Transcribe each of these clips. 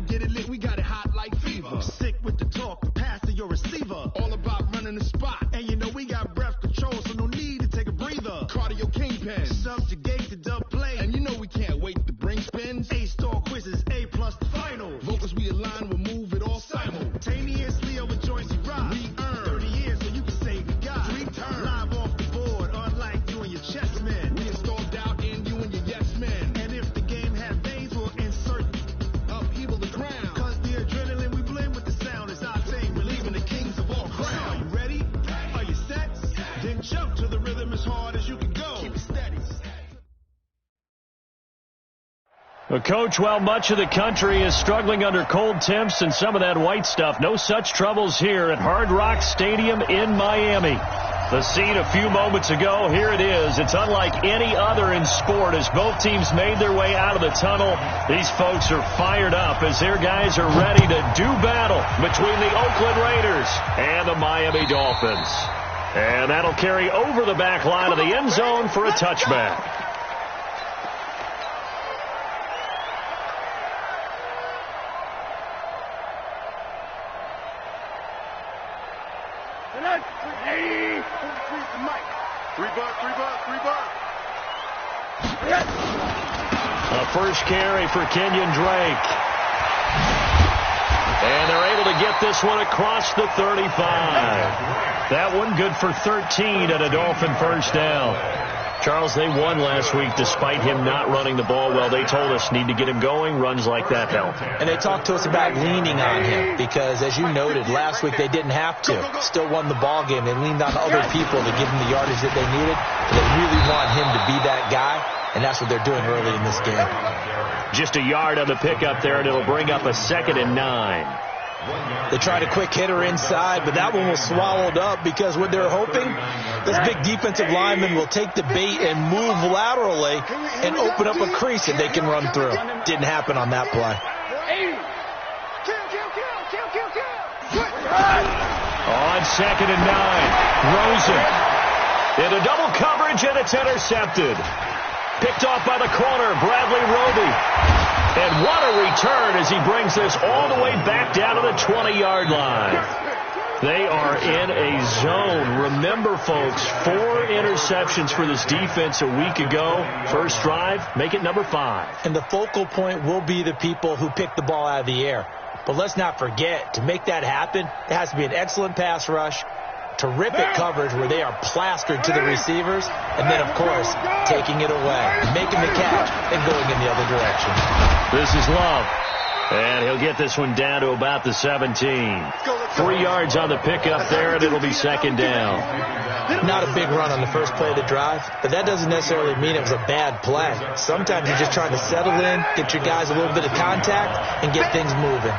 get it lit, we got it hot like fever. Sick with the talk, the pass to your receiver. All about running the spot. And you know we got breath control, so no need to take a breather. Cardio kingpin, subjugate the dub play. And you know we can't wait to bring spins. A-star quizzes, A+ the final. Vocals we align, we'll move it all simultaneously over joints you rock. We earn 30 years so you can say we got 3 turns. Live off the board, unlike you and your chess men. We install doubt in you and your yes men. And if the game had veins, we'll insert upheaval the crown. Cause the adrenaline we blend with the sound is our thing. We're leaving the kings of all crowns. Are you ready? Are you set? Then jump to the rhythm as hard as you can go. Keep it steady. Well, Coach, while much of the country is struggling under cold temps and some of that white stuff, no such troubles here at Hard Rock Stadium in Miami. The scene a few moments ago, here it is. It's unlike any other in sport as both teams made their way out of the tunnel. These folks are fired up as their guys are ready to do battle between the Oakland Raiders and the Miami Dolphins. And that'll carry over the back line of the end zone for a touchback. A first carry for Kenyon Drake. And they're able to get this one across the 35. That one good for 13 and a Dolphin first down. Charles, they won last week despite him not running the ball well. They told us need to get him going. Runs like that help. And they talked to us about leaning on him because, as you noted, last week they didn't have to. Still won the ball game. They leaned on other people to give them the yardage that they needed. But they really want him to be that guy, and that's what they're doing early in this game. Just a yard on the pickup there, and it'll bring up a 2nd and 9. They tried a quick hitter inside, but that one was swallowed up because what they're hoping, this big defensive lineman will take the bait and move laterally and open up a crease that they can run through. Didn't happen on that play. On 2nd and 9, Rosen into double coverage, and it's intercepted. Picked off by the corner, Bradley Roby. And what a return as he brings this all the way back down to the 20-yard line. They are in a zone. Remember, folks, 4 interceptions for this defense a week ago. First drive, make it number 5. And the focal point will be the people who pick the ball out of the air. But let's not forget, to make that happen, it has to be an excellent pass rush, terrific coverage where they are plastered to the receivers, and then, of course, taking it away, making the catch, and going in the other direction. This is Love, and he'll get this one down to about the 17. 3 yards on the pickup there, and it'll be 2nd down. Not a big run on the first play of the drive, but that doesn't necessarily mean it was a bad play. Sometimes you're just trying to settle in, get your guys a little bit of contact, and get things moving.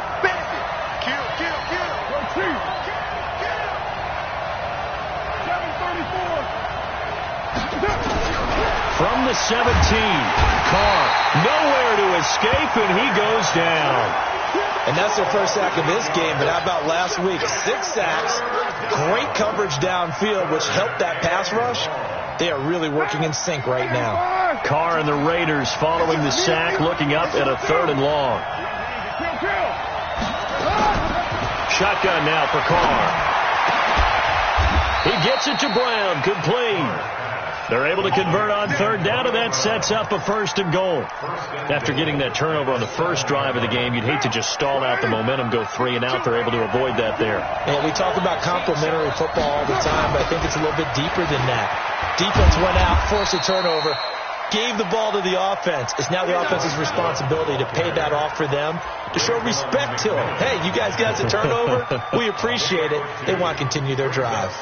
From the 17, Carr, nowhere to escape, and he goes down. And that's their first sack of this game, but how about last week? 6 sacks, great coverage downfield, which helped that pass rush. They are really working in sync right now. Carr and the Raiders following the sack, looking up at a 3rd and long. Shotgun now for Carr. He gets it to Brown, complete. They're able to convert on 3rd down, and that sets up a 1st and goal. After getting that turnover on the first drive of the game, you'd hate to just stall out the momentum, go 3 and out. They're able to avoid that there. And we talk about complementary football all the time, but I think it's a little bit deeper than that. Defense went out, forced a turnover, gave the ball to the offense. It's now the offense's responsibility to pay that off for them, to show respect to them. Hey, you guys got a turnover? We appreciate it. They want to continue their drive.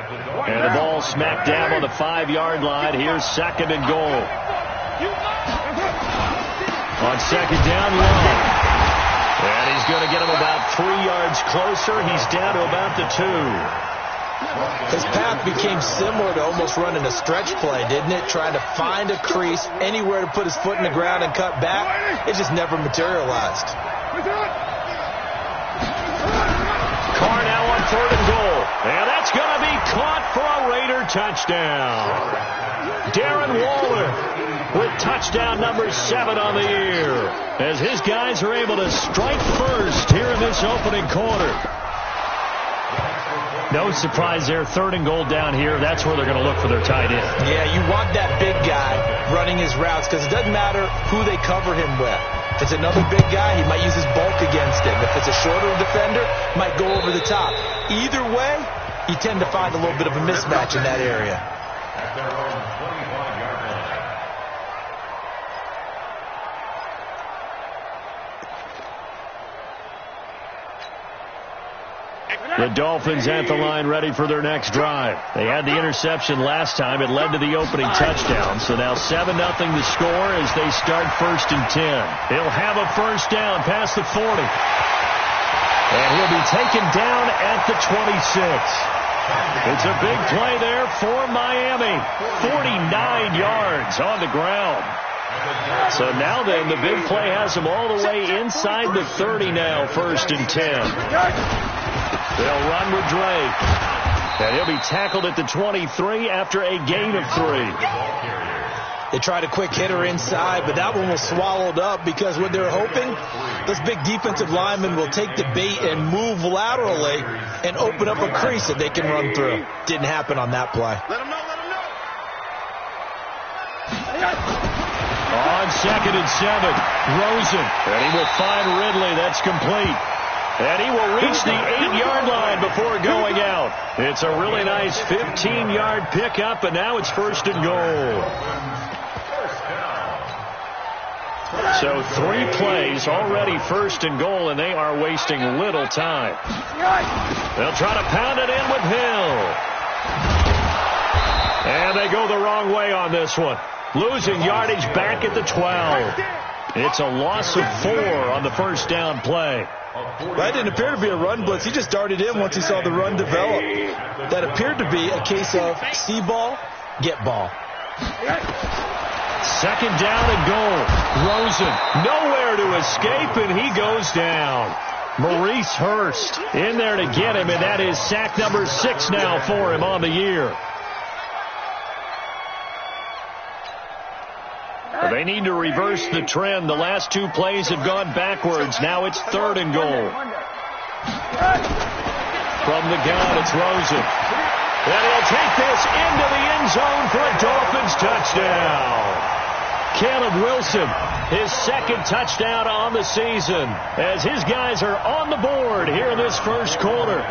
And the ball smacked down on the 5-yard line. Here's 2nd and goal. On 2nd down, Long. And he's going to get him about 3 yards closer. He's down to about the 2. His path became similar to almost running a stretch play, didn't it? Trying to find a crease, anywhere to put his foot in the ground and cut back. It just never materialized. Carr now on 3rd and goal. And that's going to be caught for a Raider touchdown. Darren Waller with touchdown number 7 on the year, as his guys are able to strike first here in this opening quarter. No surprise there, 3rd and goal down here. That's where they're going to look for their tight end. Yeah, you want that big guy running his routes because it doesn't matter who they cover him with. If it's another big guy, he might use his bulk against him. If it's a shorter defender, might go over the top. Either way, you tend to find a little bit of a mismatch in that area. The Dolphins at the line ready for their next drive. They had the interception last time. It led to the opening touchdown. So now 7-0 the score as they start 1st and 10. He'll have a first down past the 40. And he'll be taken down at the 26. It's a big play there for Miami. 49 yards on the ground. So now then, the big play has him all the way inside the 30 now, 1st and 10. They'll run with Drake. And he'll be tackled at the 23 after a gain of 3. They tried a quick hitter inside, but that one was swallowed up because what they're hoping, this big defensive lineman will take the bait and move laterally and open up a crease that they can run through. Didn't happen on that play. Let him know, let him know. On 2nd and 7, Rosen. And he will find Ridley. That's complete. And he will reach the 8-yard line before going out. It's a really nice 15-yard pickup, and now it's 1st and goal. So 3 plays already 1st and goal, and they are wasting little time. They'll try to pound it in with Hill. And they go the wrong way on this one. Losing yardage back at the 12. It's a loss of 4 on the first down play. That didn't appear to be a run blitz. He just darted in once he saw the run develop. That appeared to be a case of see ball, get ball. 2nd down and goal. Rosen nowhere to escape, and he goes down. Maurice Hurst in there to get him, and that is sack number 6 now for him on the year. They need to reverse the trend. The last 2 plays have gone backwards. Now it's 3rd and goal. From the gun, it's Rosen. And he'll take this into the end zone for a Dolphins touchdown. Caleb Wilson, his 2nd touchdown on the season, as his guys are on the board here in this first quarter.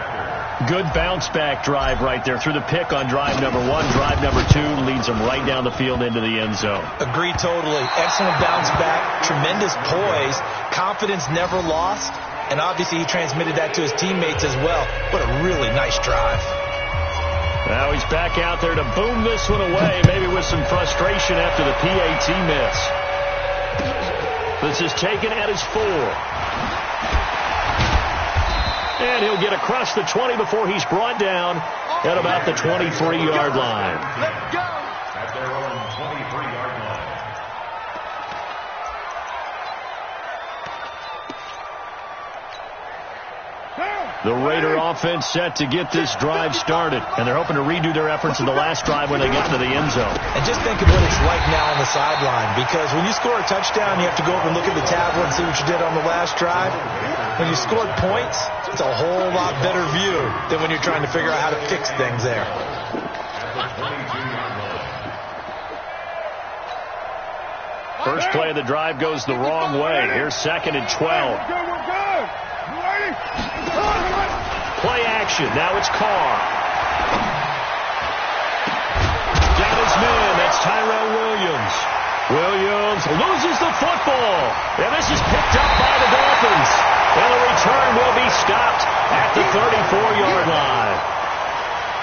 Good bounce-back drive right there through the pick on drive number 1. Drive number 2 leads them right down the field into the end zone. Agree totally. Excellent bounce-back, tremendous poise, confidence never lost, and obviously he transmitted that to his teammates as well. What a really nice drive. Now he's back out there to boom this one away, maybe with some frustration after the PAT miss. This is taken at his 4. And he'll get across the 20 before he's brought down at about the 23-yard line. Let's go. At their own 23-yard line. The Raider offense set to get this drive started, and they're hoping to redo their efforts in the last drive when they got into the end zone. And just think of what it's like now on the sideline, because when you score a touchdown, you have to go over and look at the tablet and see what you did on the last drive. When you scored points, it's a whole lot better view than when you're trying to figure out how to fix things there. First play of the drive goes the wrong way. Here's 2nd and 12. Play action. Now it's Carr. Down his man. That's Tyrell Williams. Williams loses the football. And this is picked up by the Dolphins. And the return will be stopped at the 34-yard line.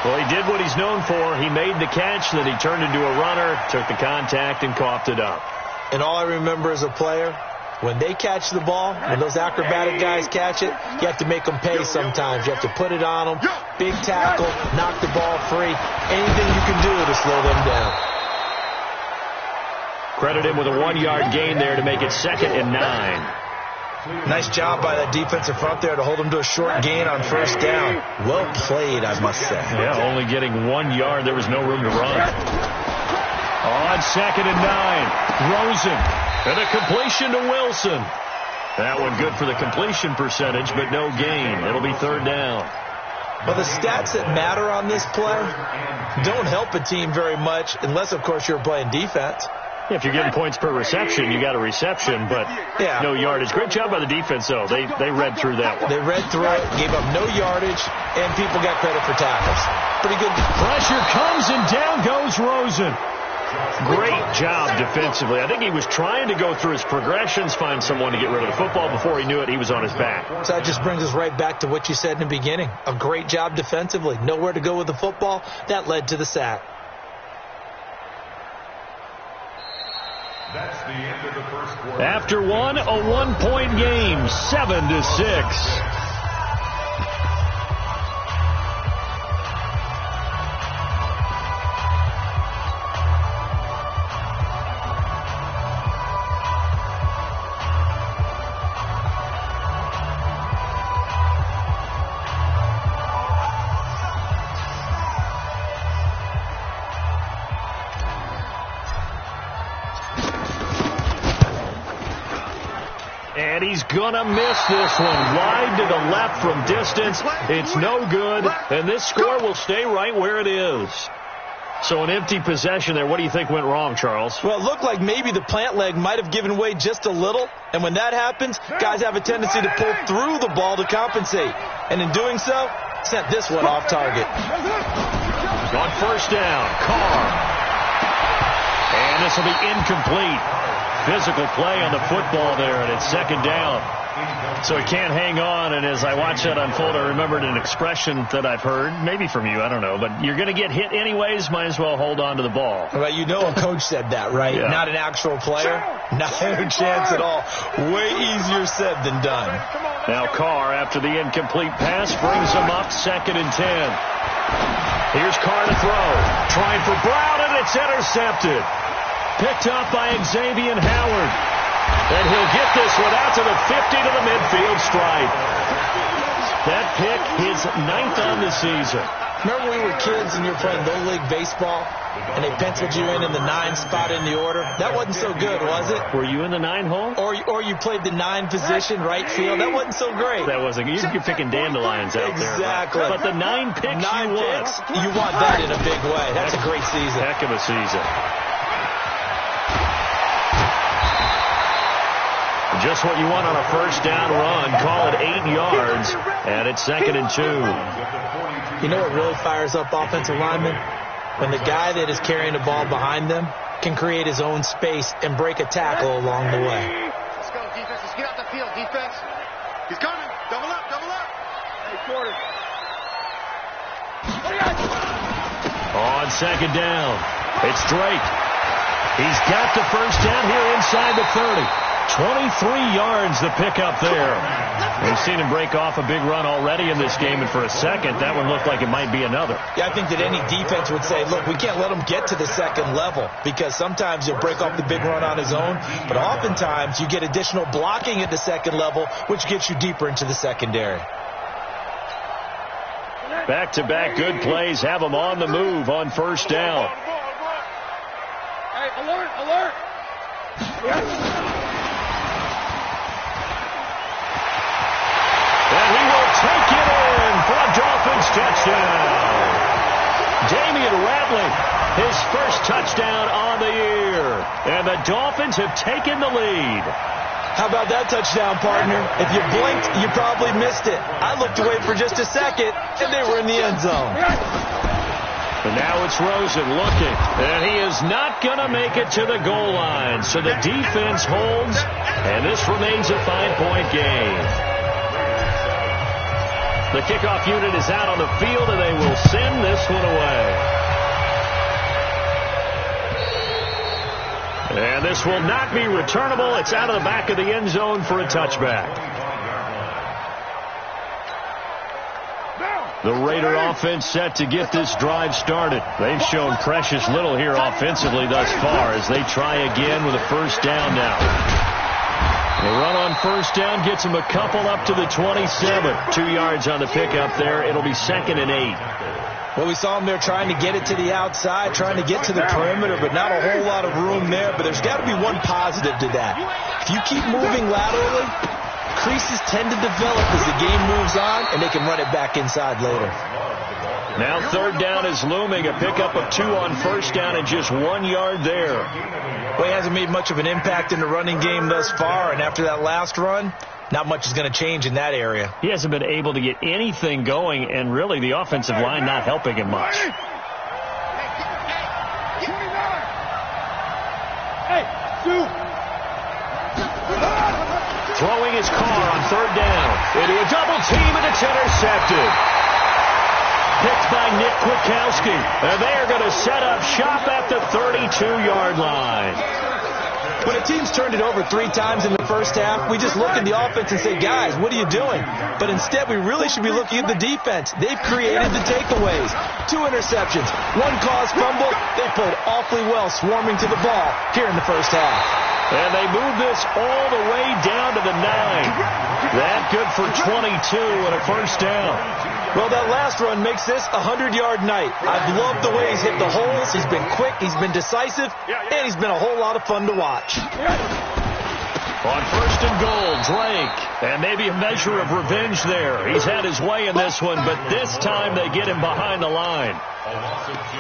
Well, he did what he's known for. He made the catch, then he turned into a runner, took the contact, and coughed it up. And all I remember as a player, when they catch the ball, when those acrobatic guys catch it, you have to make them pay sometimes. You have to put it on them, big tackle, knock the ball free, anything you can do to slow them down. Credit him with a 1-yard gain there to make it 2nd and 9. Nice job by that defensive front there to hold them to a short gain on first down. Well played, I must say. Yeah, only getting 1 yard. There was no room to run. On 2nd and 9, Rosen. And a completion to Wilson. That one good for the completion percentage, but no gain. It'll be 3rd down. Well, the stats that matter on this play don't help a team very much unless, of course, you're playing defense. Yeah, if you're getting points per reception, you got a reception, but no yardage. Great job by the defense, though. They read through that one. They read through it, gave up no yardage, and people got credit for tackles. Pretty good. Pressure comes, and down goes Rosen. Great job defensively. I think he was trying to go through his progressions, find someone to get rid of the football. Before he knew it, he was on his back. So that just brings us right back to what you said in the beginning. A great job defensively. Nowhere to go with the football. That led to the sack. That's the end of the first quarter. After one, a 1-point game, 7-6. And he's going to miss this one. Wide to the left from distance. It's no good. And this score will stay right where it is. So an empty possession there. What do you think went wrong, Charles? Well, it looked like maybe the plant leg might have given way just a little. And when that happens, guys have a tendency to pull through the ball to compensate. And in doing so, sent this one off target. On first down, Carr. And this will be incomplete. Physical play on the football there, and it's 2nd down. So he can't hang on, and as I watch that unfold, I remembered an expression that I've heard, maybe from you, I don't know, but you're going to get hit anyways, might as well hold on to the ball. Well, you know a coach said that, right? Yeah. Not an actual player. Not a chance at all. Way easier said than done. Now Carr, after the incomplete pass, brings him up 2nd and 10. Here's Carr to throw. Trying for Brown, and it's intercepted. Picked up by Xavier Howard. And he'll get this one out to the 50 to the midfield stripe. That pick, his 9th on the season. Remember when we were kids and you were playing Little League Baseball and they penciled you in the 9 spot in the order? That wasn't so good, was it? Were you in the 9 hole? Or you played the 9 position, right field. That wasn't so great. That wasn't. You're picking dandelions out there. Exactly. But the 9 picks you want that in a big way. That's a great season. Heck of a season. Just what you want on a first down run. Call it 8 yards, and it's 2nd and 2. You know what really fires up offensive linemen? When the guy that is carrying the ball behind them can create his own space and break a tackle along the way. Let's go, defense. Let's get out the field, defense. He's coming. Double up, double up. Hey, quarter. On 2nd down, it's Drake. He's got the first down here inside the 30. 23 yards the pickup there. We've seen him break off a big run already in this game, and for a second, that one looked like it might be another. Yeah, I think that any defense would say, look, we can't let him get to the 2nd level, because sometimes he'll break off the big run on his own, but oftentimes you get additional blocking at the 2nd level, which gets you deeper into the secondary. Back-to-back good plays have him on the move on first down. Hey, alert, alert. And he will take it in for a Dolphins touchdown. Damian Ratley, his first touchdown on the year. And the Dolphins have taken the lead. How about that touchdown, partner? If you blinked, you probably missed it. I looked away for just a second, and they were in the end zone. And now it's Rosen looking, and he is not going to make it to the goal line. So the defense holds, and this remains a 5-point game. The kickoff unit is out on the field, and they will send this one away. And this will not be returnable. It's out of the back of the end zone for a touchback. The Raider offense set to get this drive started. They've shown precious little here offensively thus far as they try again with a first down now. They run on first down, gets him a couple up to the 27. 2 yards on the pickup there. It'll be 2nd and 8. Well, we saw him there trying to get it to the outside, trying to get to the perimeter, but not a whole lot of room there. But there's got to be one positive to that. If you keep moving laterally, creases tend to develop as the game moves on, and they can run it back inside later. Now 3rd down is looming. A pickup of 2 on first down and just 1 yard there. Well, he hasn't made much of an impact in the running game thus far, and after that last run, not much is going to change in that area. He hasn't been able to get anything going, and really the offensive line not helping him much. Throwing his Carr on 3rd down. Into a double team, and it's intercepted. Picked by Nick Kwiatkowski. And they are going to set up shop at the 32-yard line. When a team's turned it over 3 times in the first half, we just look at the offense and say, guys, what are you doing? But instead, we really should be looking at the defense. They've created the takeaways. 2 interceptions, 1 caused fumble. They played awfully well swarming to the ball here in the first half. And they move this all the way down to the 9. That good for 22 and a first down. Well, that last run makes this a 100-yard night. I've loved the way he's hit the holes. He's been quick, he's been decisive, and he's been a whole lot of fun to watch. On 1st and goal, Drake. And maybe a measure of revenge there. He's had his way in this one, but this time they get him behind the line.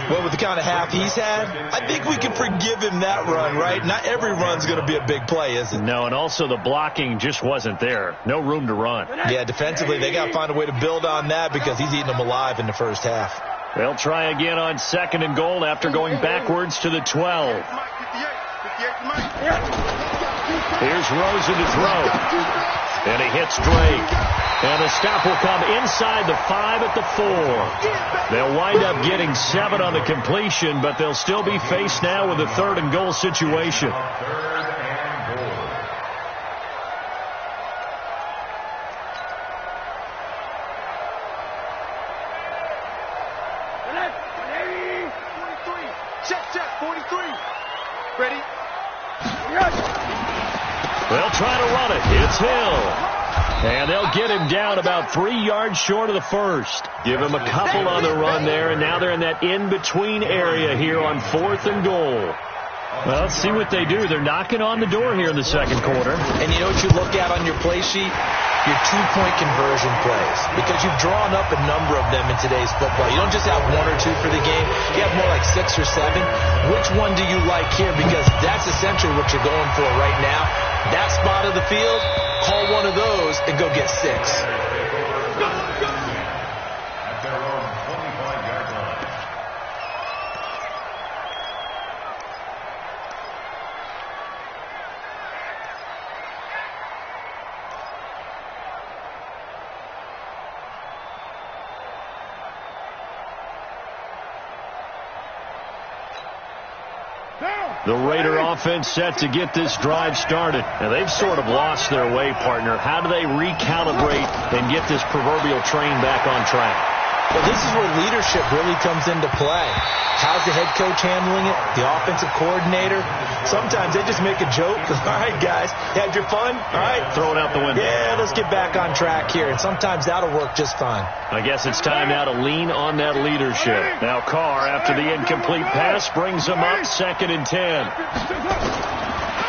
Well, with the kind of half he's had, I think we can forgive him that run, right? Not every run's going to be a big play, is it? No, and also the blocking just wasn't there. No room to run. Yeah, defensively, they got to find a way to build on that because he's eating them alive in the first half. They'll try again on 2nd and goal after going backwards to the 12. Here's Rosen to throw. And he hits Drake. And the stop will come inside the 5 at the 4. They'll wind up getting 7 on the completion, but they'll still be faced now with a 3rd and goal situation. Check, 43. Ready? They'll try to run it. It's Hill. And they'll get him down about 3 yards short of the first. Give him a couple on the run there, and now they're in that in-between area here on 4th and goal. Well, let's see what they do. They're knocking on the door here in the second quarter. And you know what you look at on your play sheet? Your 2-point conversion plays. Because you've drawn up a number of them in today's football. You don't just have 1 or 2 for the game. You have more like 6 or 7. Which one do you like here? Because that's essentially what you're going for right now. That spot of the field, call one of those and go get 6. At their own 25-yard line. The Raider offense set to get this drive started. And they've sort of lost their way, partner. How do they recalibrate and get this proverbial train back on track? Well, this is where leadership really comes into play. How's the head coach handling it? The offensive coordinator? Sometimes they just make a joke. All right, guys, had your fun? All right. Throw it out the window. Yeah, let's get back on track here. And sometimes that'll work just fine. I guess it's time now to lean on that leadership. Now Carr, after the incomplete pass, brings him up 2nd and 10.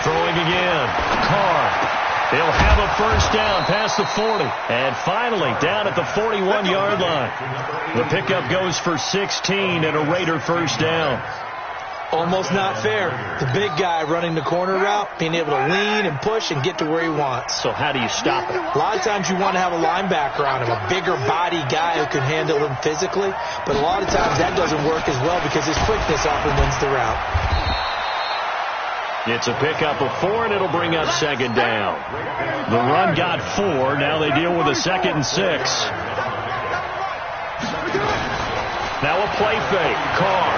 Throwing again. Carr. They'll have a first down past the 40. And finally, down at the 41-yard line. The pickup goes for 16 and a Raider first down. Almost not fair. The big guy running the corner route, being able to lean and push and get to where he wants. So how do you stop it? A lot of times you want to have a linebacker on him, a bigger body guy who can handle him physically. But a lot of times that doesn't work as well because his quickness often wins the route. It's a pickup of 4, and it'll bring up 2nd down. The run got 4. Now they deal with a 2nd and 6. Now a play fake. Carr.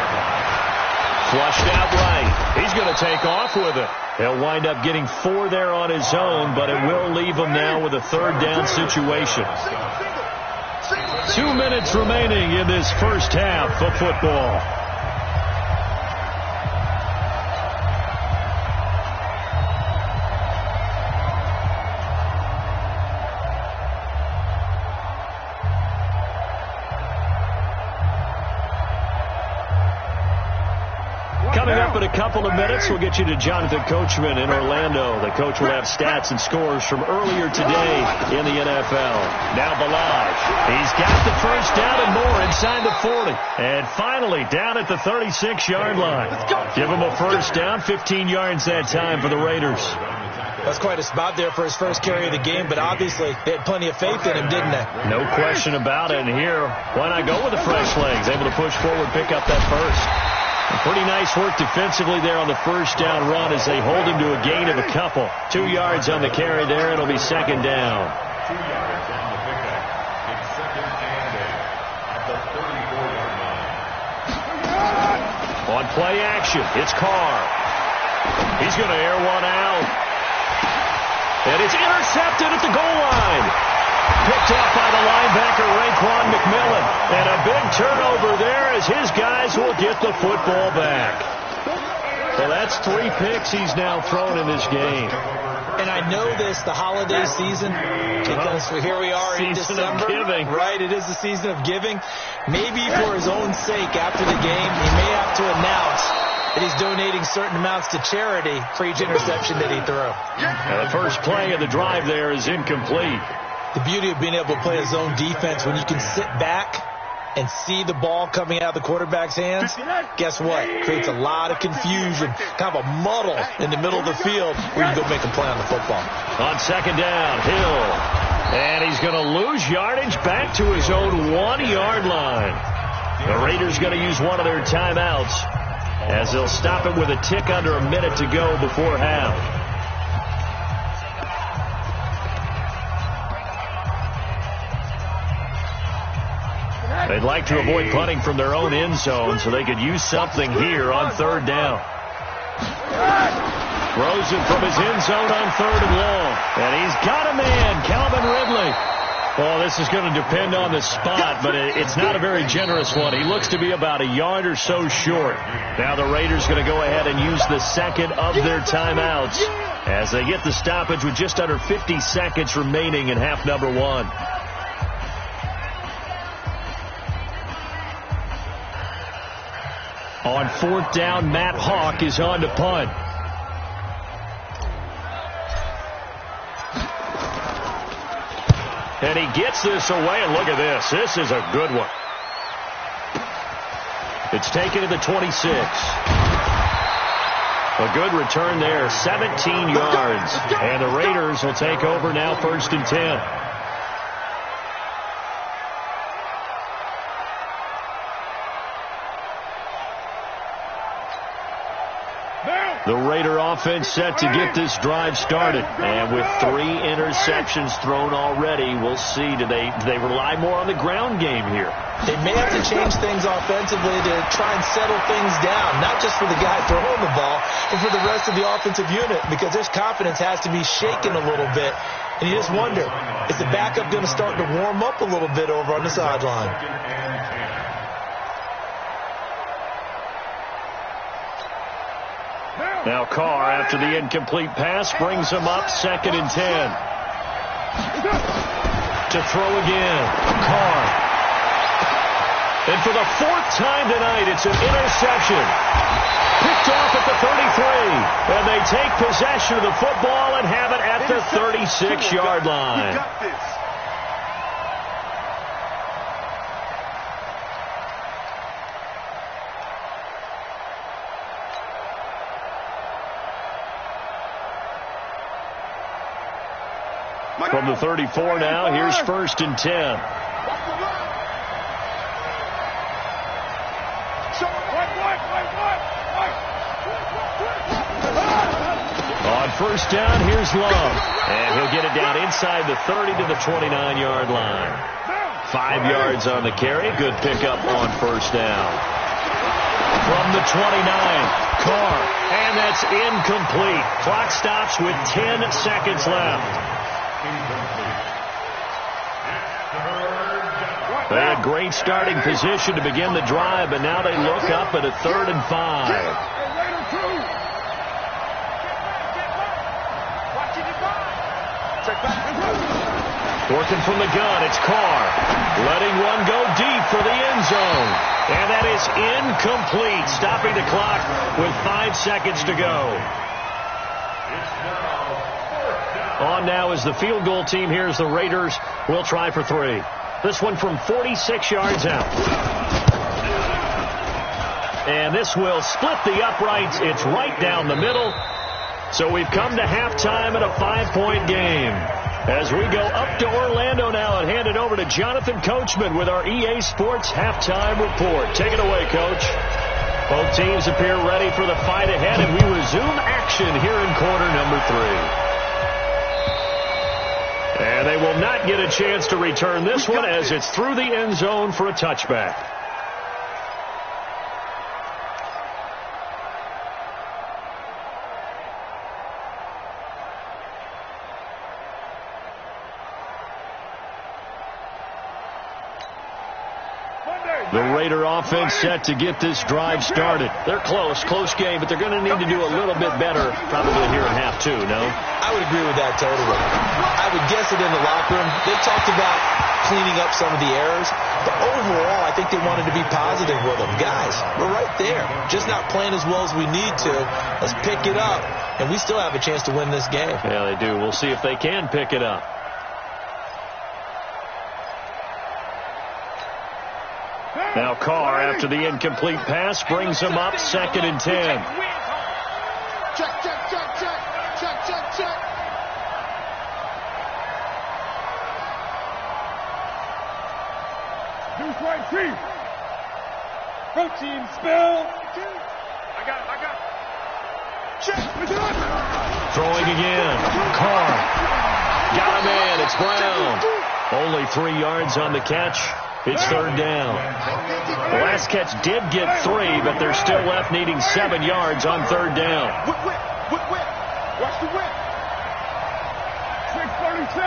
Flushed out right. He's going to take off with it. He'll wind up getting 4 there on his own, but it will leave him now with a 3rd down situation. 2 minutes remaining in this first half of football. up in a couple of minutes. We'll get you to Jonathan Coachman in Orlando. The coach will have stats and scores from earlier today in the NFL. Now Ballage. He's got the first down and more inside the 40. And finally down at the 36-yard line. Give him a first down, 15 yards that time for the Raiders. That's quite a spot there for his first carry of the game, but obviously they had plenty of faith in him, didn't they? No question about it. And here, why not go with the fresh legs? Able to push forward, pick up that first. Pretty nice work defensively there on the first down run as they hold him to a gain of a couple. 2 yards on the carry there. It'll be second down. 2 yards on the pickup. It's second and 8 at the 34-yard line. On play action, it's Carr. He's going to air one out. And it's intercepted at the goal line. Picked up by the linebacker, Raekwon McMillan. And a big turnover there as his guys will get the football back. So that's 3 picks he's now thrown in this game. And I know this, the holiday season, because here we are in December. Of giving. Right, it is the season of giving. Maybe for his own sake after the game, he may have to announce that he's donating certain amounts to charity for each interception that he threw. Now the first play of the drive there is incomplete. The beauty of being able to play a zone defense when you can sit back and see the ball coming out of the quarterback's hands, guess what? Creates a lot of confusion, kind of a muddle in the middle of the field where you can go make a play on the football. On second down, Hill. And he's going to lose yardage back to his own 1-yard line. The Raiders going to use one of their timeouts as they'll stop it with a tick under a minute to go before half. They'd like to avoid punting from their own end zone so they could use something here on third down. Throws it from his end zone on third and long. And he's got a man, Calvin Ridley. Well, this is going to depend on the spot, but it's not a very generous one. He looks to be about a yard or so short. Now the Raiders going to go ahead and use the second of their timeouts as they get the stoppage with just under 50 seconds remaining in half number 1. On fourth down, Matt Hawk is on to punt. And he gets this away, and look at this. This is a good one. It's taken to the 26. A good return there, 17 yards. And the Raiders will take over now, first and 10. The Raider offense set to get this drive started. And with 3 interceptions thrown already, we'll see. Do they rely more on the ground game here? They may have to change things offensively to try and settle things down, not just for the guy throwing the ball, but for the rest of the offensive unit, because their confidence has to be shaken a little bit. And you just wonder, is the backup going to start to warm up a little bit over on the sideline? Now Carr, after the incomplete pass, brings him up second and 10. To throw again, Carr. And for the 4th time tonight, it's an interception. Picked off at the 33. And they take possession of the football and have it at the 36-yard line. We got this. From the 34 now, here's first and 10. On first down, here's Love. And he'll get it down inside the 30 to the 29-yard line. 5 yards on the carry. Good pickup on first down. From the 29, Carr. And that's incomplete. Clock stops with 10 seconds left. They had great starting position to begin the drive, but now they look up at a 3rd and 5. Working from the gun, it's Carr. Letting one go deep for the end zone. And that is incomplete. Stopping the clock with 5 seconds to go. On now is the field goal team. Here's the Raiders. We'll try for 3. This one from 46 yards out. And this will split the uprights. It's right down the middle. So we've come to halftime in a 5-point game. As we go up to Orlando now and hand it over to Jonathan Coachman with our EA Sports Halftime Report. Take it away, Coach. Both teams appear ready for the fight ahead, and we resume action here in quarter number 3. And they will not get a chance to return this one as it's through the end zone for a touchback. The Raider offense set to get this drive started. They're close game, but they're going to need to do a little bit better probably here in half 2, no? I would agree with that totally. I would guess it in the locker room. They talked about cleaning up some of the errors, but overall I think they wanted to be positive with them. Guys, we're right there. Just not playing as well as we need to. Let's pick it up, and we still have a chance to win this game. Yeah, they do. We'll see if they can pick it up. Now Carr, after the incomplete pass, brings him up 2nd and 10. Check. Deuce right, Chief. Protein spill. I got it. Check. Throwing again. Carr. Got a man. It's Brown. Only 3 yards on the catch. It's 3rd down. The last catch did get 3, but they're still left needing 7 yards on 3rd down. Whip. Watch the whip. 637.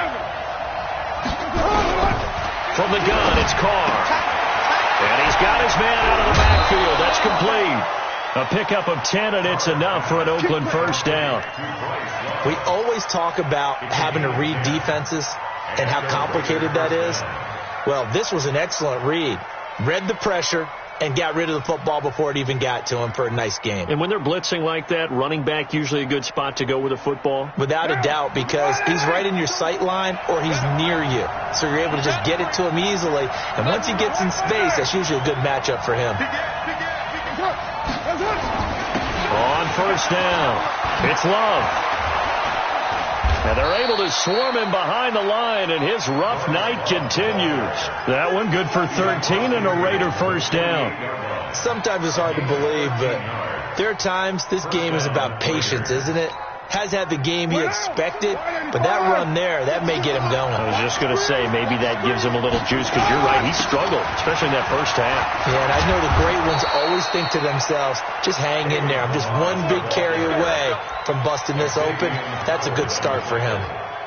From the gun, it's Carr. And he's got his man out of the backfield. That's complete. A pickup of 10, and it's enough for an Oakland 1st down. We always talk about having to read defenses and how complicated that is. Well, this was an excellent read. Read the pressure and got rid of the football before it even got to him for a nice game. And when they're blitzing like that, running back usually a good spot to go with a football? Without a doubt, because he's right in your sight line or he's near you. So you're able to just get it to him easily. And once he gets in space, that's usually a good matchup for him. On 1st down, it's Love. And they're able to swarm him behind the line, and his rough night continues. That one good for 13 and a Raider 1st down. Sometimes it's hard to believe, but there are times this game is about patience, isn't it? Has had the game he expected, but that run there, that may get him going. I was just going to say, maybe that gives him a little juice, because you're right, he struggled, especially in that 1st half. Yeah, and I know the great ones always think to themselves, just hang in there. I'm just one big carry away from busting this open. That's a good start for him.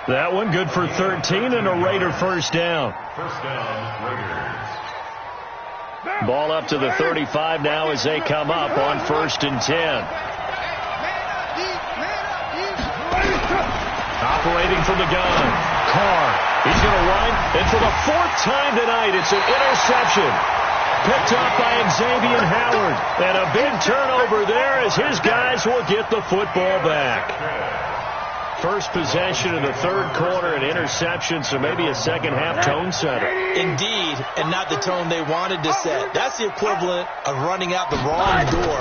That one good for 13 and a Raider 1st down. 1st down, Raiders. Ball up to the 35 now as they come up on 1st and 10. Operating from the gun. Carr. He's going to run. And for the 4th time tonight, it's an interception. Picked up by Xavier Howard. And a big turnover there as his guys will get the football back. First possession in the 3rd quarter, an interception, so maybe a second-half tone setter. Indeed, and not the tone they wanted to set. That's the equivalent of running out the wrong door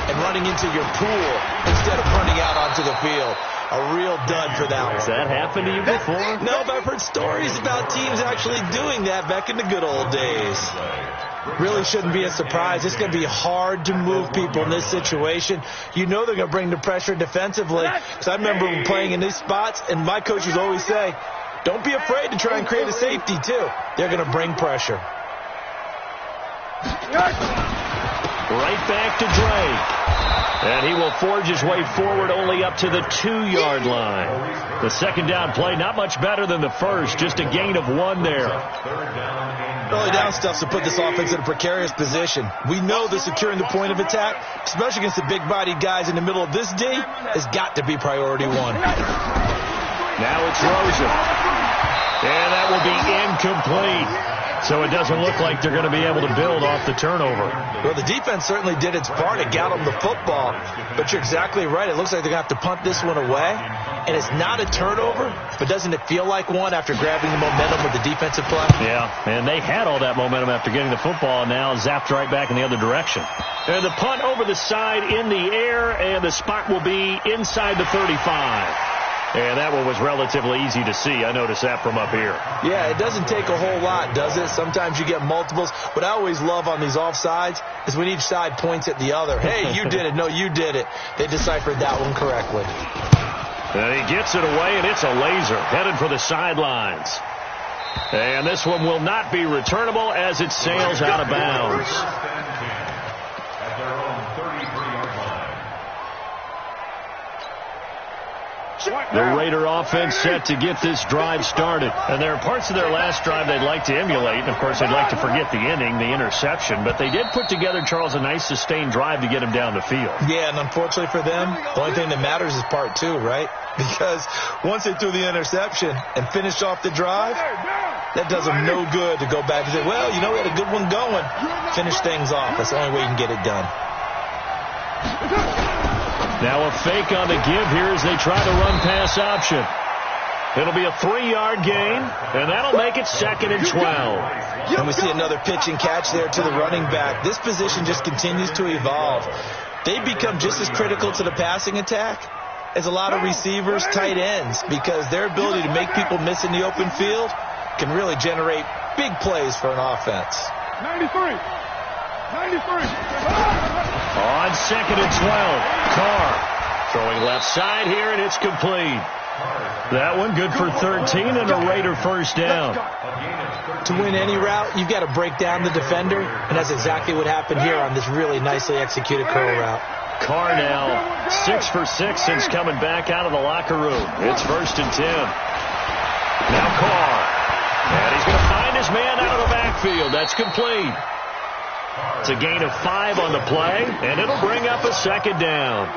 and running into your pool instead of running out onto the field. A real dud for that one. Has that happened to you before? No, but I've heard stories about teams actually doing that back in the good old days. Really shouldn't be a surprise. It's going to be hard to move people in this situation. You know they're going to bring the pressure defensively. Because I remember playing in these spots, and my coaches always say, don't be afraid to try and create a safety, too. They're going to bring pressure. Right back to Drake. And he will forge his way forward only up to the 2-yard line. The second down play, not much better than the first, just a gain of 1 there. Early down stuff's to put this offense in a precarious position. We know that securing the point of attack, especially against the big-bodied guys in the middle of this D, has got to be priority 1. Now it's Rosen. And that will incomplete. So it doesn't look like they're going to be able to build off the turnover. Well, the defense certainly did its part. It got them the football. But you're exactly right. It looks like they're going to have to punt this one away. And it's not a turnover, but doesn't it feel like one after grabbing the momentum with the defensive play? Yeah, and they had all that momentum after getting the football, and now zapped right back in the other direction. And the punt over the side in the air, and the spot will be inside the 35. And that one was relatively easy to see. I noticed that from up here. Yeah, it doesn't take a whole lot, does it? Sometimes you get multiples. What I always love on these offsides is when each side points at the other. Hey, you did it. No, you did it. They deciphered that one correctly. And he gets it away, and it's a laser headed for the sidelines. And this one will not be returnable as it sails out of bounds. At their own 33-yard line. The Raider offense set to get this drive started. And there are parts of their last drive they'd like to emulate. And, of course, they'd like to forget the ending, the interception. But they did put together, Charles, a nice sustained drive to get him down the field. Yeah, and unfortunately for them, the only thing that matters is part two, right? Because once they threw the interception and finished off the drive, that does them no good to go back and say, well, you know, we had a good one going. Finish things off. That's the only way you can get it done. Now a fake on the give here as they try to run pass option. It'll be a 3-yard gain, and that'll make it 2nd and 12. And we see another pitch and catch there to the running back. This position just continues to evolve. They become just as critical to the passing attack as a lot of receivers, tight ends, because their ability to make people miss in the open field can really generate big plays for an offense. 93. On 2nd and 12, Carr throwing left side here, and it's complete. That one good for 13 and a Raider first down. To win any route, you've got to break down the defender, and that's exactly what happened here on this really nicely executed curl route. Carr now 6 for 6 since coming back out of the locker room. It's 1st and 10. Now Carr. And he's going to find his man out of the backfield. That's complete. It's a gain of 5 on the play, and it'll bring up a 2nd down.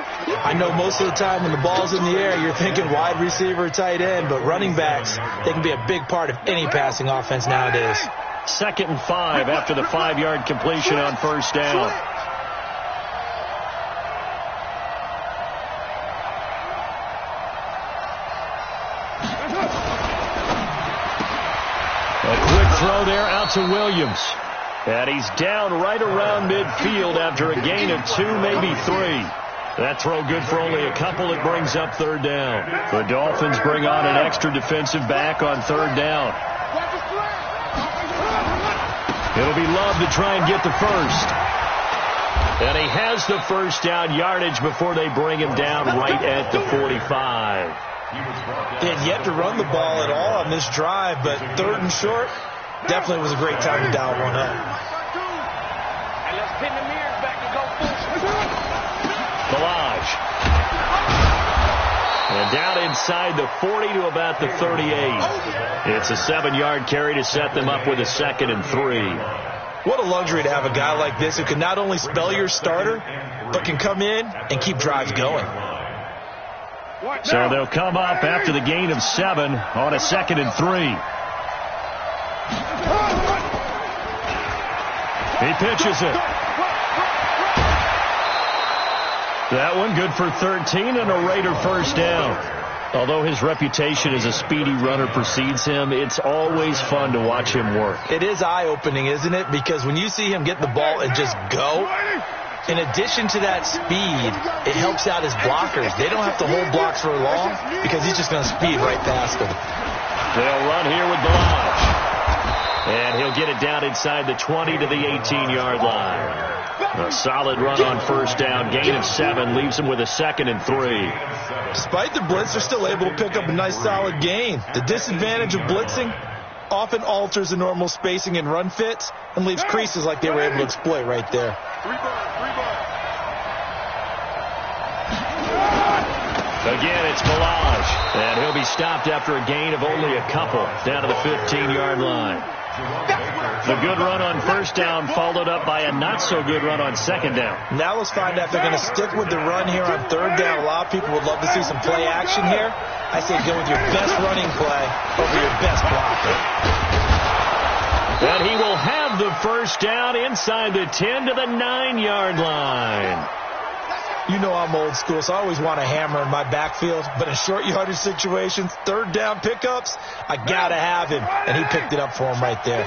I know most of the time when the ball's in the air, you're thinking wide receiver, tight end, but running backs, they can be a big part of any passing offense nowadays. 2nd and 5 after the 5-yard completion on first down. A quick throw there out to Williams. And he's down right around midfield after a gain of 2, maybe 3. That throw good for only a couple. It brings up 3rd down. The Dolphins bring on an extra defensive back on 3rd down. It'll be Love to try and get the first. And he has the first down yardage before they bring him down right at the 45. They had yet to run the ball at all on this drive, but 3rd and short, definitely was a great time to dial one up. And let's pin the mirrors back and go full. Balaj. And down inside the 40 to about the 38. It's a 7-yard carry to set them up with a 2nd and 3. What a luxury to have a guy like this who can not only spell your starter, but can come in and keep drives going. So they'll come up after the gain of 7 on a 2nd and 3. He pitches it. That one good for 13 and a Raider first down. Although his reputation as a speedy runner precedes him, it's always fun to watch him work. It is eye-opening, isn't it? Because when you see him get the ball and just go, in addition to that speed, it helps out his blockers. They don't have to hold blocks for long because he's just going to speed right past them. They'll run here with Balaj. And he'll get it down inside the 20 to the 18-yard line. A solid run on first down. Gain of 7 leaves him with a 2nd and 3. Despite the blitz, they're still able to pick up a nice solid gain. The disadvantage of blitzing often alters the normal spacing and run fits and leaves creases like they were able to exploit right there. Again, it's Balaj. And he'll be stopped after a gain of only a couple down to the 15-yard line. The good run on first down followed up by a not-so-good run on 2nd down. Now let's find out if they're going to stick with the run here on 3rd down. A lot of people would love to see some play action here. I say go with your best running play over your best blocker. the first down inside the 10 to the 9-yard line. You know I'm old school, so I always want a hammer in my backfield. But in short yardage situations, third down pickups, I got to have him. And he picked it up for him right there.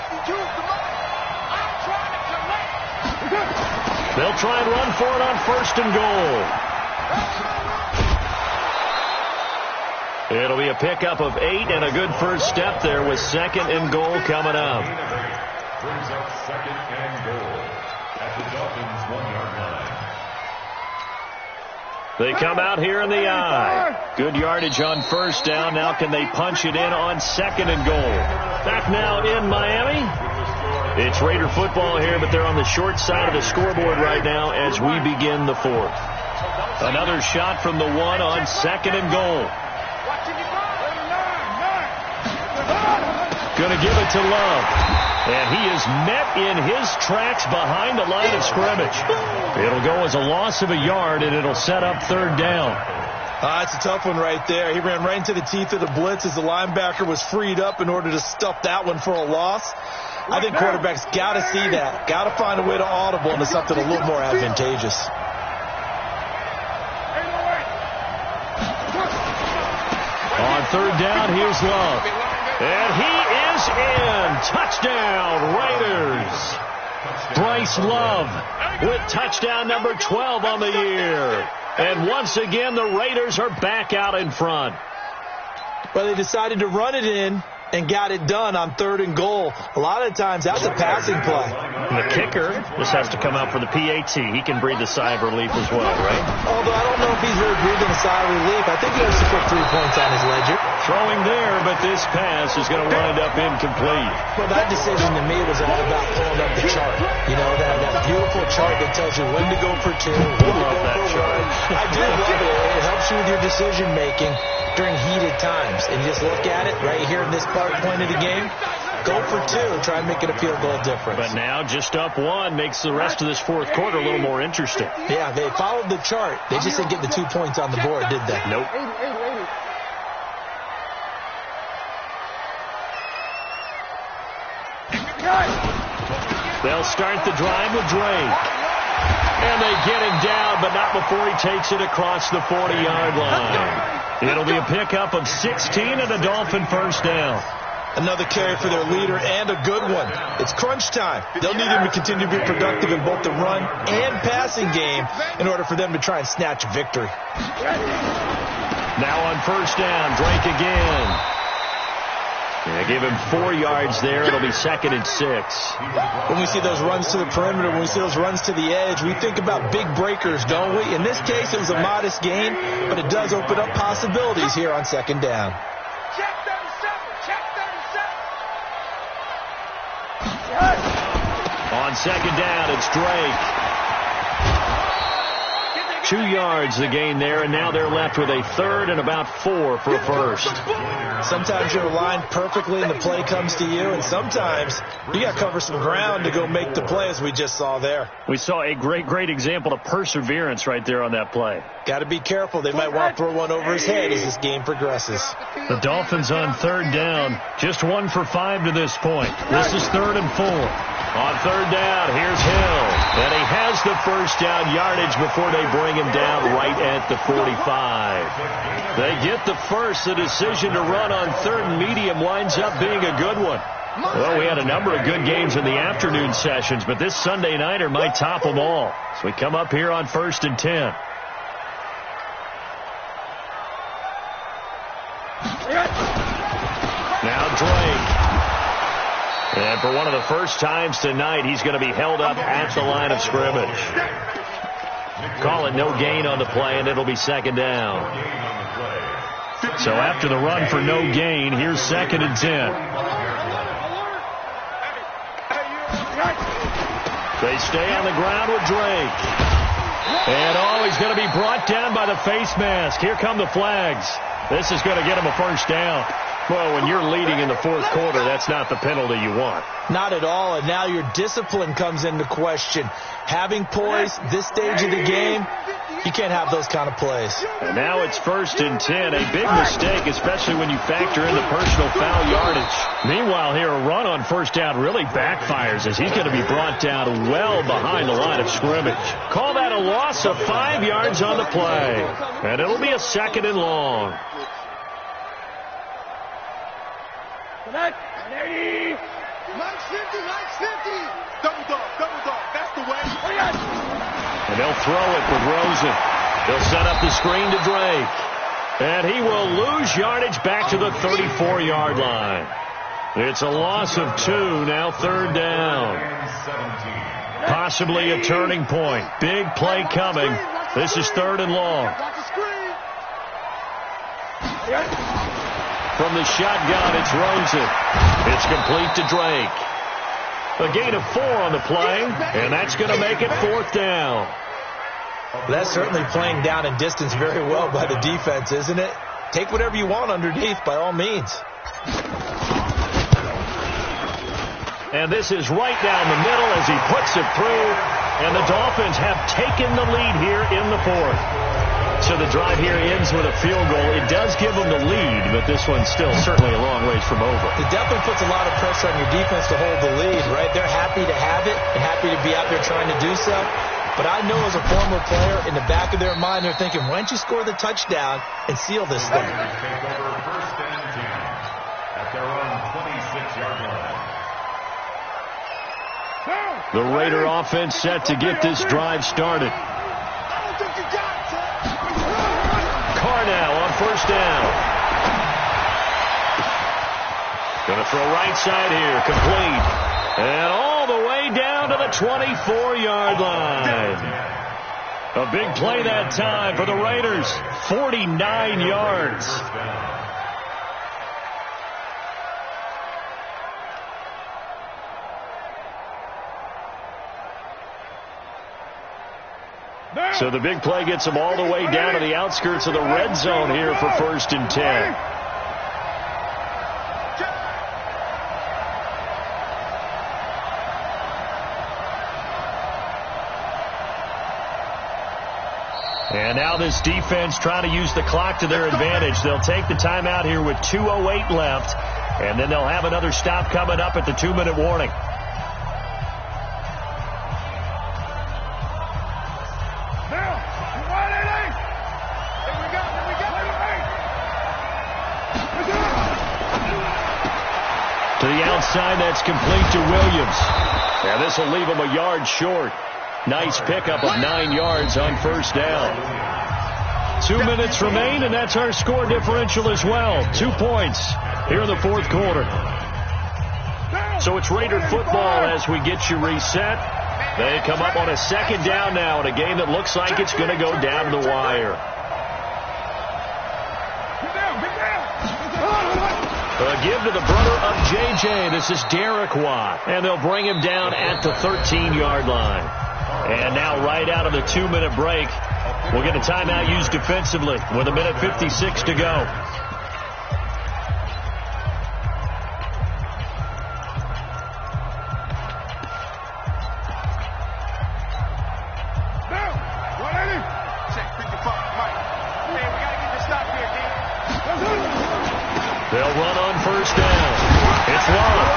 They'll try and run for it on first and goal. It'll be a pickup of 8 and a good first step there with second and goal coming up. Brings up second and goal at the Dolphins' 1-yard line. They come out here in the I. Good yardage on first down. Now can they punch it in on second and goal? Back now in Miami. It's Raider football here, but they're on the short side of the scoreboard right now as we begin the fourth. Another shot from the 1 on second and goal. Going to give it to Love. And he is met in his tracks behind the line of scrimmage. It'll go as a loss of a yard, and it'll set up third down. It's a tough one right there. He ran right into the teeth of the blitz as the linebacker was freed up in order to stuff that one for a loss. I think quarterbacks got to see that. Got to find a way to audible into something a little more advantageous. On third down, here's Love. And he is in. Touchdown, Raiders. Bryce Love with touchdown number 12 on the year. And once again, the Raiders are back out in front. Well, they decided to run it in and got it done on third and goal. A lot of times, that's a passing play. And the kicker just has to come out for the PAT. He can breathe a sigh of relief as well, right? Although I don't know if he's really breathing a sigh of relief. I think he has to put 3 points on his ledger. Throwing there, but this pass is going to wind up incomplete. Well, that decision to me was all about pulling up the chart. You know, that beautiful chart that tells you when to go for 2, when to go for 1. I do love it. It helps you with your decision making during heated times. And you just look at it right here in this point of the game. Go for 2. Try and make it a field goal difference. But now just up 1 makes the rest of this fourth quarter a little more interesting. Yeah, they followed the chart. They just didn't get the 2 points on the board, did they? Nope. They'll start the drive with Drake. And they get him down, but not before he takes it across the 40-yard line. It'll be a pickup of 16 and a Dolphin first down. Another carry for their leader and a good one. It's crunch time. They'll need him to continue to be productive in both the run and passing game in order for them to try and snatch victory. Now on first down, Drake again. They give him 4 yards there. It'll be second and 6. When we see those runs to the perimeter, when we see those runs to the edge, we think about big breakers, don't we? In this case, it was a modest gain, but it does open up possibilities here on second down. Check 37. On second down, it's Drake. 2 yards the gain there, and now they're left with a third and about 4 for a first. Sometimes you're aligned perfectly and the play comes to you, and sometimes you got to cover some ground to go make the play, as we just saw there. We saw a great example of perseverance right there on that play. Got to be careful. They might want to throw one over his head as this game progresses. The Dolphins on third down, just 1 for 5 to this point. This is third and 4. On third down, here's Hill. And he has the first down yardage before they bring him down right at the 45. They get the first. The decision to run on third and medium winds up being a good one. Well, we had a number of good games in the afternoon sessions, but this Sunday nighter might top them all. So we come up here on first and 10. Now Drake. And for one of the first times tonight, he's going to be held up at the line of scrimmage. Call it no gain on the play, and it'll be second down. So after the run for no gain, here's second and 10. They stay on the ground with Drake. And he's going to be brought down by the face mask. Here come the flags. This is going to get him a first down. Well, when you're leading in the fourth quarter, that's not the penalty you want. Not at all, and now your discipline comes into question. Having poise this stage of the game, you can't have those kind of plays. And now it's 1st and 10, a big mistake, especially when you factor in the personal foul yardage. Meanwhile, here, a run on first down really backfires as he's going to be brought down well behind the line of scrimmage. Call that a loss of 5 yards on the play, and it'll be a 2nd and long. Nice 50, nice 50. Double dog, that's the way. And they'll throw it with Rosen. They'll set up the screen to Drake. And he will lose yardage back to the 34-yard line. It's a loss of 2, now 3rd down. Possibly a turning point. Big play coming. This is 3rd and long. From the shotgun, it's Rosen. It's complete to Drake. A gain of 4 on the play, and that's going to make it 4th down. That's certainly playing down in distance very well by the defense, isn't it? Take whatever you want underneath, by all means. And this is right down the middle as he puts it through, and the Dolphins have taken the lead here in the 4th. So the drive here ends with a field goal. It does give them the lead, but this one's still certainly a long ways from over. It definitely puts a lot of pressure on your defense to hold the lead, right? They're happy to have it and happy to be out there trying to do so. But I know as a former player, in the back of their mind, they're thinking, why don't you score the touchdown and seal this thing? Take over 1st and 10 at their own 26-yard line. The Raider offense set to get this drive started. Carr now on 1st down. Going to throw right side here, complete. And all the way down to the 24-yard line. A big play that time for the Raiders. 49 yards. So the big play gets them all the way down to the outskirts of the red zone here for 1st and 10. And now this defense trying to use the clock to their advantage. They'll take the timeout here with 2:08 left, and then they'll have another stop coming up at the 2-minute warning. To the outside, that's complete to Williams. And this will leave him a yard short. Nice pickup of 9 yards on 1st down. 2 minutes remain, and that's our score differential as well. 2 points here in the 4th quarter. So it's Raider football as we get you reset. They come up on a 2nd down now in a game that looks like it's going to go down to the wire. A give to the brother of J.J. This is Derek Watt. And they'll bring him down at the 13-yard line. And now right out of the 2-minute break, we'll get a timeout used defensively with 1:56 to go. They'll run on 1st down. It's Love.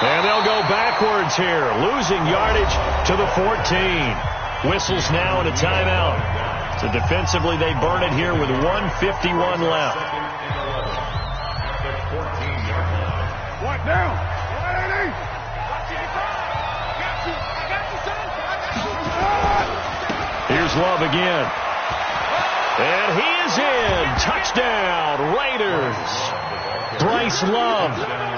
And they'll go backwards here, losing yardage to the 14. Whistles now and a timeout. So defensively, they burn it here with 1:51 left. What now? Here's Love again. And he is in. Touchdown, Raiders. Bryce Love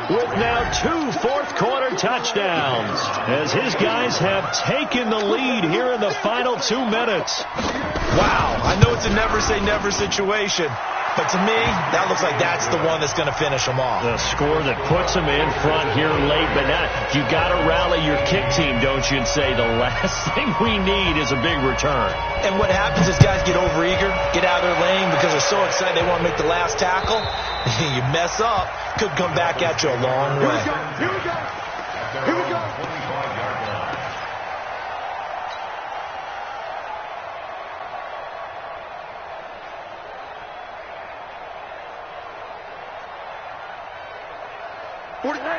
with now 2 fourth-quarter touchdowns as his guys have taken the lead here in the final 2 minutes. Wow, I know it's a never-say-never situation, But to me, that looks like that's the one that's going to finish them off. The score that puts them in front here late, but now you got to rally your kick team, don't you, and say the last thing we need is a big return. And what happens is guys get overeager, get out of their lane because they're so excited they want to make the last tackle. You mess up, could come back at you a long way. Here we go. Here we go.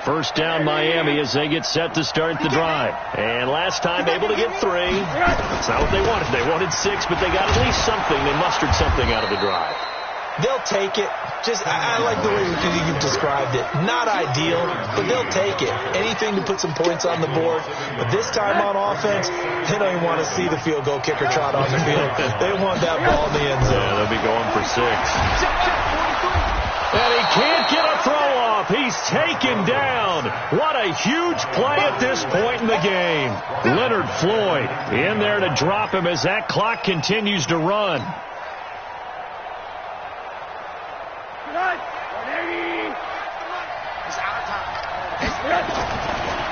First down Miami as they get set to start the drive. And last time able to get 3. That's not what they wanted. They wanted 6, but they got at least something. They mustered something out of the drive. They'll take it. I like the way you've described it. Not ideal, but they'll take it. Anything to put some points on the board. But this time on offense, they don't even want to see the field goal kicker trot on the field. They want that ball in the end zone. Yeah, they'll be going for 6. And he can't get a throw off. He's taken down. What a huge play at this point in the game. Leonard Floyd in there to drop him as that clock continues to run.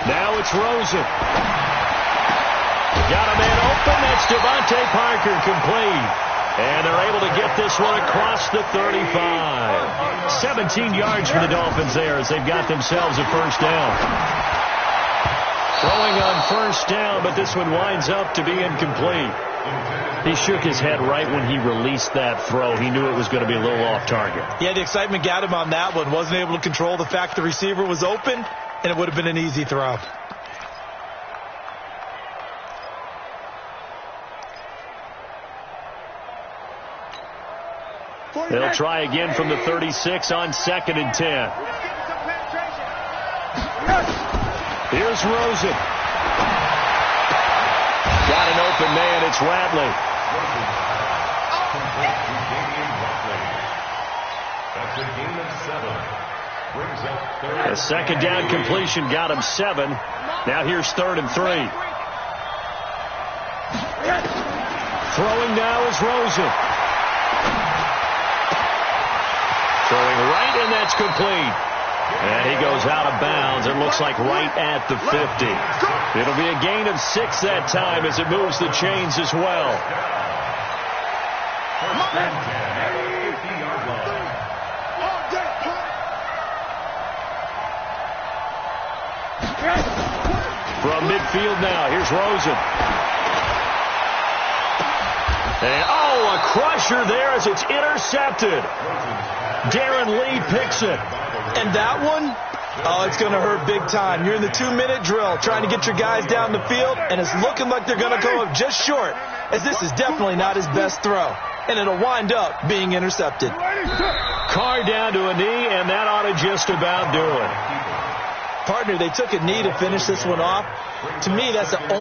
Now it's Rosen. Got a man open. That's Devontae Parker, complete. And they're able to get this one across the 35. 17 yards for the Dolphins there as they've got themselves a first down. Throwing on first down, but this one winds up to be incomplete. He shook his head right when he released that throw. He knew it was going to be a little off target. Yeah, the excitement got him on that one. Wasn't able to control the fact the receiver was open, and it would have been an easy throw. They'll try again from the 36 on 2nd and 10. Here's Rosen. Got an open man. It's Radley. That's a gain of 7. Brings up 3rd. A second down completion got him 7. Now here's 3rd and 3. Throwing now is Rosen. Throwing right, and that's complete. And he goes out of bounds. It looks like right at the 50. It'll be a gain of 6 that time as it moves the chains as well. From midfield now, here's Rosen. And, a crusher there as it's intercepted. Darren Lee picks it. And that one, it's going to hurt big time. You're in the 2-minute drill trying to get your guys down the field, and it's looking like they're going to come up just short, as this is definitely not his best throw. And it'll wind up being intercepted. Carr down to a knee, and that ought to just about do it. Partner, they took a knee to finish this one off. To me, that's the